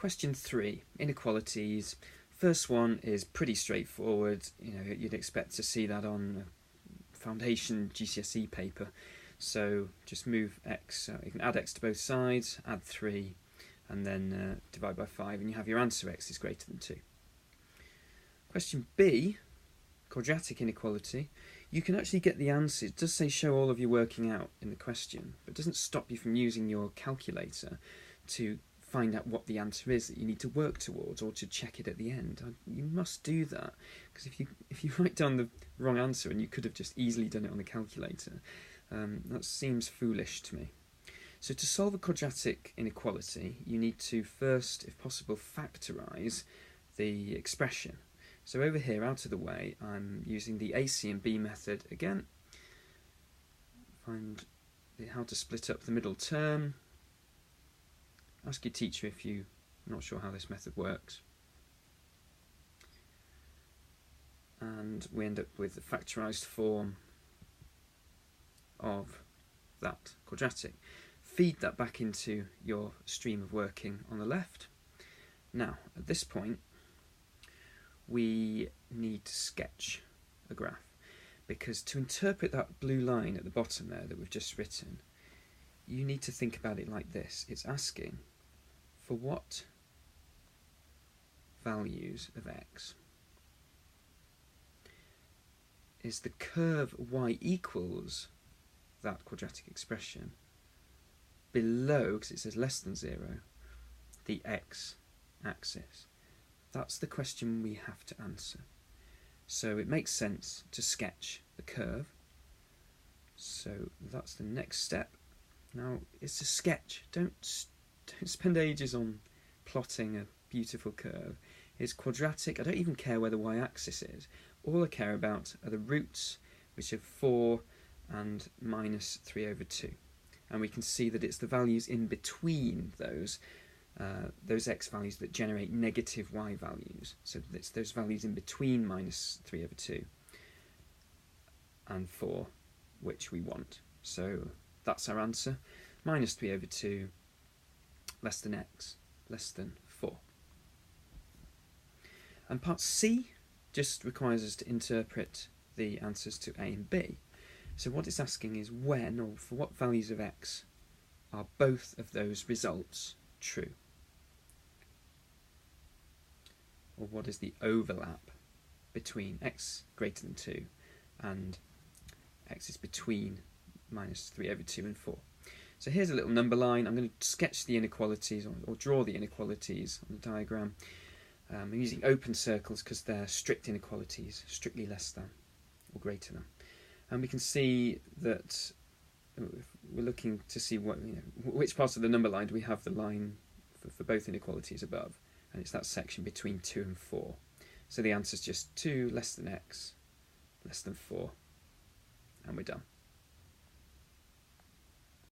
Question 3, inequalities. First one is pretty straightforward. You'd expect to see that on a foundation GCSE paper. So just move x, you can add x to both sides, add 3, and then divide by 5, and you have your answer x is greater than 2. Question B, quadratic inequality. You can actually get the answer. It does say show all of your working out in the question, but it doesn't stop you from using your calculator to find out what the answer is that you need to work towards, or to check it at the end. You must do that, because if you write down the wrong answer and you could have just easily done it on the calculator, that seems foolish to me. So to solve a quadratic inequality, you need to first, if possible, factorise the expression. So over here, out of the way, I'm using the A, C and B method again. Find how to split up the middle term. Ask your teacher if you're not sure how this method works. And we end up with the factorised form of that quadratic. Feed that back into your stream of working on the left. Now, at this point, we need to sketch a graph, because to interpret that blue line at the bottom there that we've just written, you need to think about it like this. It's asking for what values of x is the curve y equals that quadratic expression below, because it says less than 0, the x-axis. That's the question we have to answer. So it makes sense to sketch the curve. So that's the next step. Now it's a sketch. Don't spend ages on plotting a beautiful curve. It's quadratic. I don't even care where the y-axis is. All I care about are the roots, which are 4 and minus 3 over 2. And we can see that it's the values in between those x values that generate negative y values. So it's those values in between minus 3 over 2 and 4 which we want. So that's our answer. Minus 3 over 2 less than x less than 4. And part C just requires us to interpret the answers to A and B. So what it's asking is when, or for what values of x, are both of those results true? Or what is the overlap between x greater than 2 and x is between minus 3 over 2 and 4. So here's a little number line. I'm going to sketch the inequalities, or draw the inequalities on the diagram. I'm using open circles because they're strict inequalities, strictly less than or greater than. And we can see that we're looking to see which parts of the number line do we have the line for both inequalities above, and it's that section between 2 and 4. So the answer is just 2 less than x less than 4, and we're done.